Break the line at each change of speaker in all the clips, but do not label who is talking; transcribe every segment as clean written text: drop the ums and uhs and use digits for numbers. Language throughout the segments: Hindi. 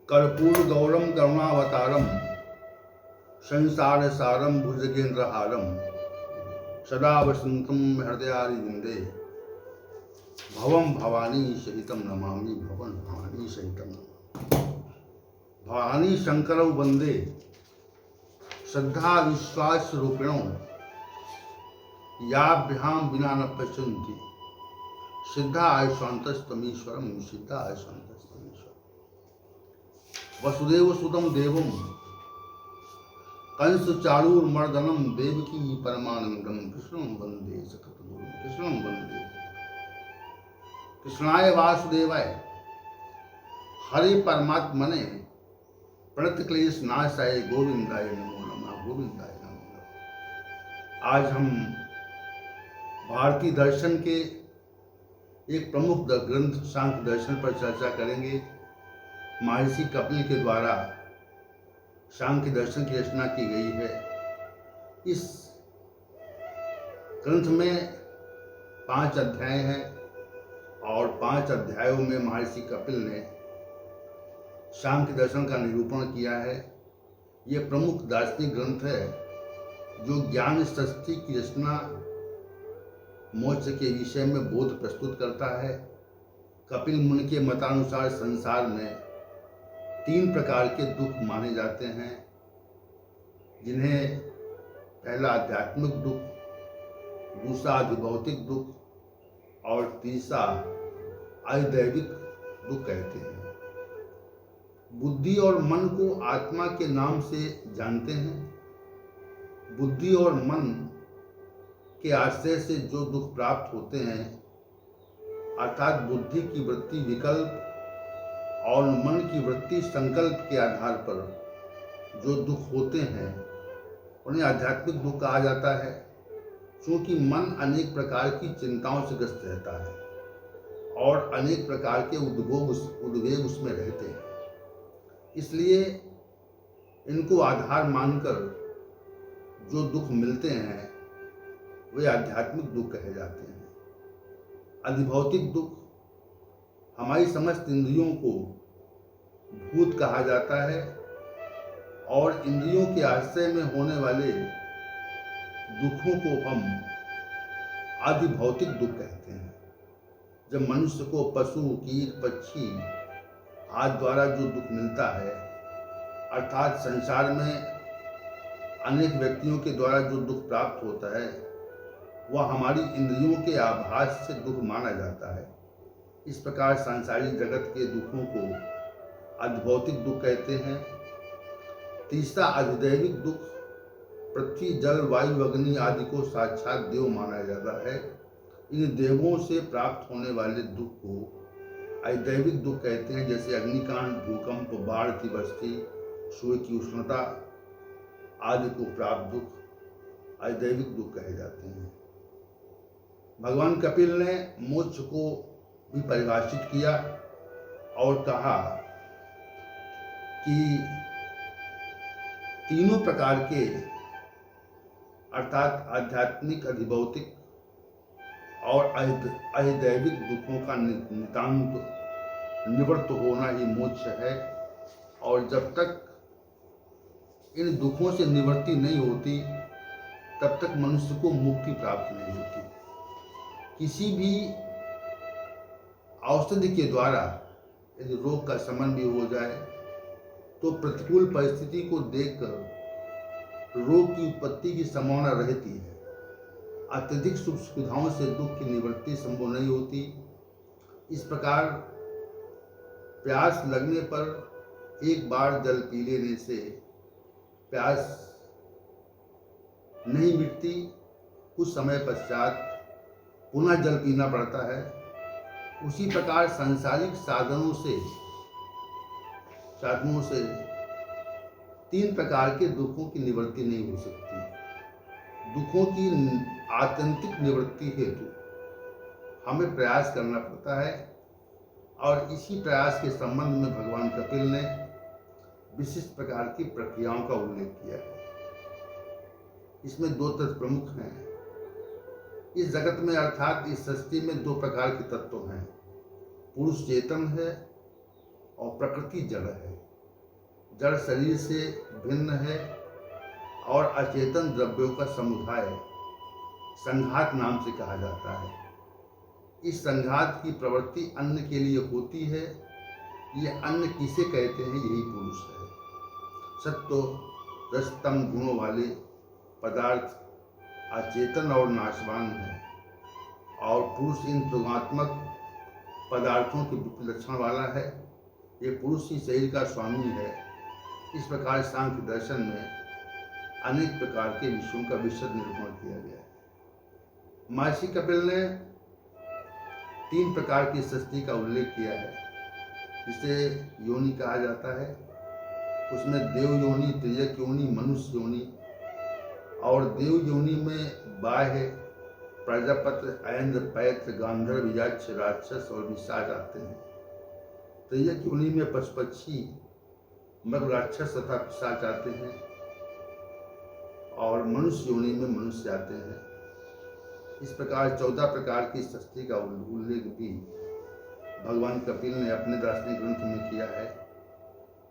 कर्पूरगौरम करुणावतारम संसार सारम भुजगेन्द्रहारम सदा वसंतम हृदयारविंदे भवम भवानी सहितम नमामि भवन भवानी सहितम भवानी शंकरौ वंदे श्रद्धा विश्वास रूपिणों याभ्याम विना न पश्यन्ति सिद्धा आयुष्वान्तस्तमीश्वरम सिद्धा आयुष्वान्तस्तमीश्वरम वसुदेव सुतम देवम कंस चारूर्मर्दनम देवकी परमानंदम कृष्णं वंदे सततगुरुं कृष्णं वंदे कृष्णाय वासुदेवाय हरे परमात्मने प्रणत क्लेश नाशाय गोविंदाय नमो नमः गोविंदाय नमो नमः। आज हम भारतीय दर्शन के एक प्रमुख ग्रंथ सांख्य दर्शन पर चर्चा करेंगे। महर्षि कपिल के द्वारा सांख्य दर्शन की रचना की गई है। इस ग्रंथ में 5 अध्याय हैं और 5 अध्यायों में महर्षि कपिल ने सांख्य दर्शन का निरूपण किया है। यह प्रमुख दार्शनिक ग्रंथ है जो ज्ञान षष्ठी की रचना मोक्ष के विषय में बोध प्रस्तुत करता है। कपिल मुनि के मतानुसार संसार में 3 प्रकार के दुख माने जाते हैं, जिन्हें पहला आध्यात्मिक दुख, दूसरा अधिभौतिक दुख और तीसरा अधिदैविक दुख कहते हैं। बुद्धि और मन को आत्मा के नाम से जानते हैं। बुद्धि और मन के आश्रय से जो दुख प्राप्त होते हैं, अर्थात बुद्धि की वृत्ति विकल्प और मन की वृत्ति संकल्प के आधार पर जो दुख होते हैं, उन्हें आध्यात्मिक दुख कहा जाता है। क्योंकि मन अनेक प्रकार की चिंताओं से ग्रस्त रहता है और अनेक प्रकार के उद्वेग उसमें रहते हैं, इसलिए इनको आधार मानकर जो दुख मिलते हैं वे आध्यात्मिक दुख कहे जाते हैं। अधिभौतिक दुख हमारी समस्त इंद्रियों को भूत कहा जाता है और इंद्रियों के आश्रय में होने वाले दुखों को हम अधिभौतिक दुख कहते हैं। जब मनुष्य को पशु कीट पक्षी आदि द्वारा जो दुख मिलता है, अर्थात संसार में अनेक व्यक्तियों के द्वारा जो दुख प्राप्त होता है, वह हमारी इंद्रियों के आभास से दुख माना जाता है। इस प्रकार सांसारिक जगत के दुखों को अधिभौतिक दुख कहते हैं। तीसरा अधिदैविक दुख, पृथ्वी जल वायु अग्नि आदि को साक्षात देव माना जाता है। इन देवों से प्राप्त होने वाले दुख को अधिदैविक दुख कहते हैं, जैसे अग्निकांड, भूकंप, बाढ़ की बस्ती, सूर्य की उष्णता आदि को प्राप्त दुख अधिदैविक दुख कहे जाते हैं। भगवान कपिल ने मोक्ष को भी परिभाषित किया और कहा कि तीनों प्रकार के अर्थात आध्यात्मिक, अधिभौतिक और अधिदैविक दुखों का नितांत निवृत्त होना ही मोक्ष है। और जब तक इन दुखों से निवृत्ति नहीं होती, तब तक मनुष्य को मुक्ति प्राप्त नहीं होती। किसी भी औषधि के द्वारा यदि रोग का शमन भी हो जाए, तो प्रतिकूल परिस्थिति को देखकर रोग की उत्पत्ति की संभावना रहती है। अत्यधिक सुख सुविधाओं से दुख की निवृत्ति संभव नहीं होती। इस प्रकार प्यास लगने पर एक बार जल पी लेने से प्यास नहीं मिटती, कुछ समय पश्चात पुनः जल पीना पड़ता है। उसी प्रकार सांसारिक साधनों से 3 प्रकार के दुखों की निवृत्ति नहीं हो सकती। दुखों की आत्यंतिक निवृत्ति हेतु हमें प्रयास करना पड़ता है और इसी प्रयास के संबंध में भगवान कपिल ने विशिष्ट प्रकार की प्रक्रियाओं का उल्लेख किया है। इसमें 2 तत्व प्रमुख हैं। इस जगत में अर्थात इस सृष्टि में 2 प्रकार के तत्व हैं, पुरुष चेतन है और प्रकृति जड़ है। जड़ शरीर से भिन्न है और अचेतन द्रव्यों का समुदाय संघात नाम से कहा जाता है। इस संघात की प्रवृत्ति अन्न के लिए होती है। ये अन्न किसे कहते हैं? यही पुरुष है। सत्व रजतम गुणों वाले पदार्थ अचेतन और नाशवान है और पुरुष इन त्रिगुणात्मक पदार्थों के लक्षण वाला है। ये पुरुष ही शरीर का स्वामी है। इस प्रकार सांख्य दर्शन में अनेक प्रकार के विषयों का विशद निरूपण किया गया है। महर्षि कपिल ने 3 प्रकार की सृष्टि का उल्लेख किया है, जिसे योनि कहा जाता है। उसमें देव योनि, तिर्यक योनि, मनुष्य योनि। और देव योनि में बाह्य प्रजापति, ऐन्द्र, पैत्र, गांधर्व, यक्ष, राक्षस और निशाच आते हैं। तिर्यक योनि में पशु-पक्षी, मृग, राक्षस तथा पिशाच आते हैं और मनुष्य योनि में मनुष्य आते हैं। इस प्रकार 14 प्रकार की सृष्टि का उल्लेख भी भगवान कपिल ने अपने दार्शनिक ग्रंथ में किया है।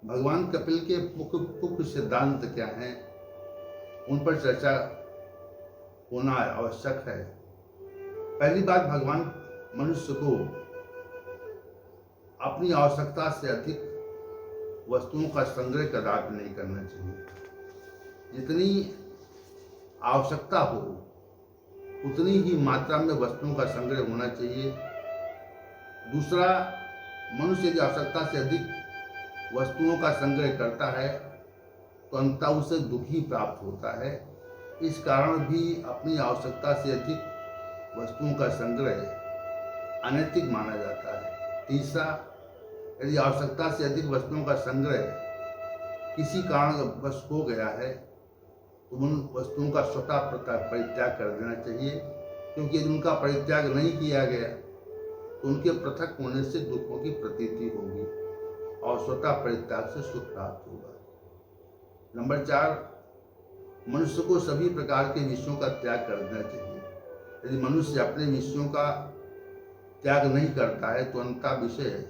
भगवान कपिल के मुख्य सिद्धांत क्या हैं, उन पर चर्चा होना आवश्यक है। पहली बात, भगवान मनुष्य को अपनी आवश्यकता से अधिक वस्तुओं का संग्रह कदापि नहीं करना चाहिए। जितनी आवश्यकता हो उतनी ही मात्रा में वस्तुओं का संग्रह होना चाहिए। दूसरा, मनुष्य यदि आवश्यकता से अधिक वस्तुओं का संग्रह करता है तो अंततः उसे दुख ही प्राप्त होता है। इस कारण भी अपनी आवश्यकता से अधिक वस्तुओं का संग्रह अनैतिक माना जाता है। तीसरा, यदि आवश्यकता से अधिक वस्तुओं का संग्रह किसी कारणवश हो गया है तो उन वस्तुओं का स्वतः परित्याग कर देना चाहिए, क्योंकि यदि उनका परित्याग नहीं किया गया तो उनके पृथक होने से दुखों की प्रतीति होगी और स्वतः परित्याग से सुख प्राप्त होगा। नंबर 4, मनुष्य को सभी प्रकार के विषयों का त्याग कर देना चाहिए। यदि मनुष्य अपने विषयों का त्याग नहीं करता है तो अंततः विषय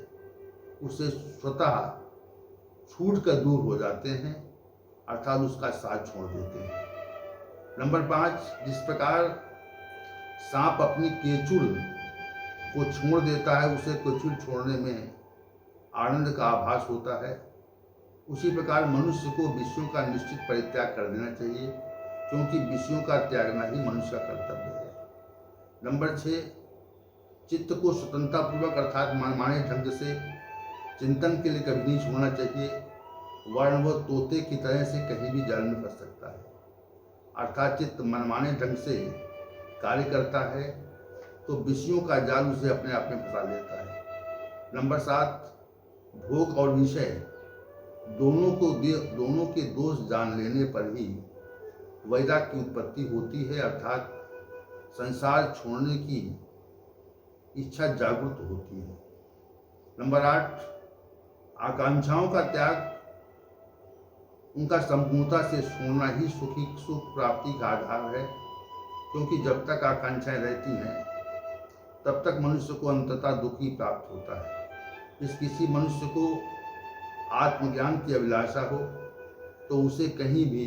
उसे स्वतः छूट कर दूर हो जाते हैं, अर्थात उसका साथ छोड़ देते हैं। नंबर 5, जिस प्रकार सांप अपनी केचुल को छोड़ देता है, उसे केचुल छोड़ने में आनंद का आभास होता है, उसी प्रकार मनुष्य को विषयों का निश्चित परित्याग कर देना चाहिए, क्योंकि विषयों का त्यागना ही मनुष्य का कर्तव्य है। नंबर 6, चित्त को स्वतंत्रतापूर्वक अर्थात मनमाने ढंग से चिंतन के लिए कभी नहीं छोड़ना चाहिए, वर्ण व तोते की तरह से कहीं भी जाल में फंस सकता है। अर्थात चित्त मनमाने ढंग से कार्य करता है तो विषयों का जाल उसे अपने आप में फंसा लेता है। नंबर 7, भोग और विषय दोनों के दोष जान लेने पर ही वैराग्य की उत्पत्ति होती है, अर्थात संसार छोड़ने की इच्छा जागृत होती है। नंबर 8, आकांक्षाओं का त्याग, उनका संपूर्णता से छोड़ना ही सुख प्राप्ति का आधार है, क्योंकि जब तक आकांक्षाएं रहती हैं तब तक मनुष्य को अंततः दुख ही प्राप्त होता है। जिस किसी मनुष्य को आत्मज्ञान की अभिलाषा हो तो उसे कहीं भी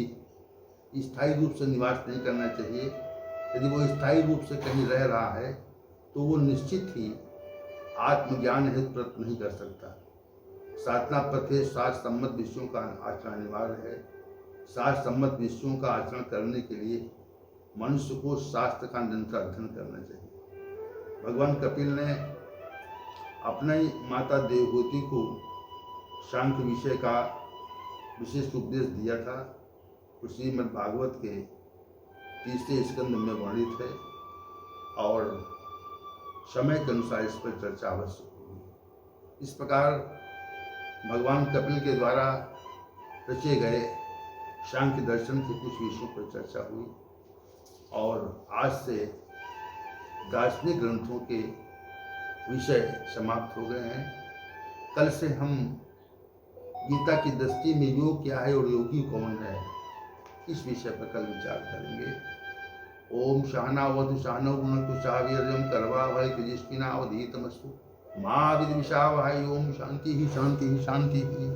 स्थायी रूप से निवास नहीं करना चाहिए। यदि वो स्थायी रूप से कहीं रह रहा है तो वो निश्चित ही आत्मज्ञान हेतु प्रयत्न नहीं कर सकता। साधना पथे शास्त्र सम्मत विषयों का आचरण अनिवार्य है। शास्त्र सम्मत विषयों का आचरण करने के लिए मनुष्य को शास्त्र का निरंतर अध्ययन करना चाहिए। भगवान कपिल ने अपने माता देवहूति को सांख्य विषय का विशेष उपदेश दिया था, श्रीमद् भागवत के 3 स्कंद में वर्णित है और समय के अनुसार इस पर चर्चा आवश्यक होगी। इस प्रकार भगवान कपिल के द्वारा रचे गए सांख्य दर्शन के कुछ विषयों पर चर्चा हुई और आज से दार्शनिक ग्रंथों के विषय समाप्त हो गए हैं। कल से हम गीता की दृष्टि में योग क्या है और योगी कौन है, इस विषय पर कल विचार करेंगे। ओम सहनावतु सहनौ भुनक्तु सह वीर्यं करवावहै तेजस्विनावधीतमस्तु मा विद्विषावहै। ओम शांति ही शांति ही शांति ही।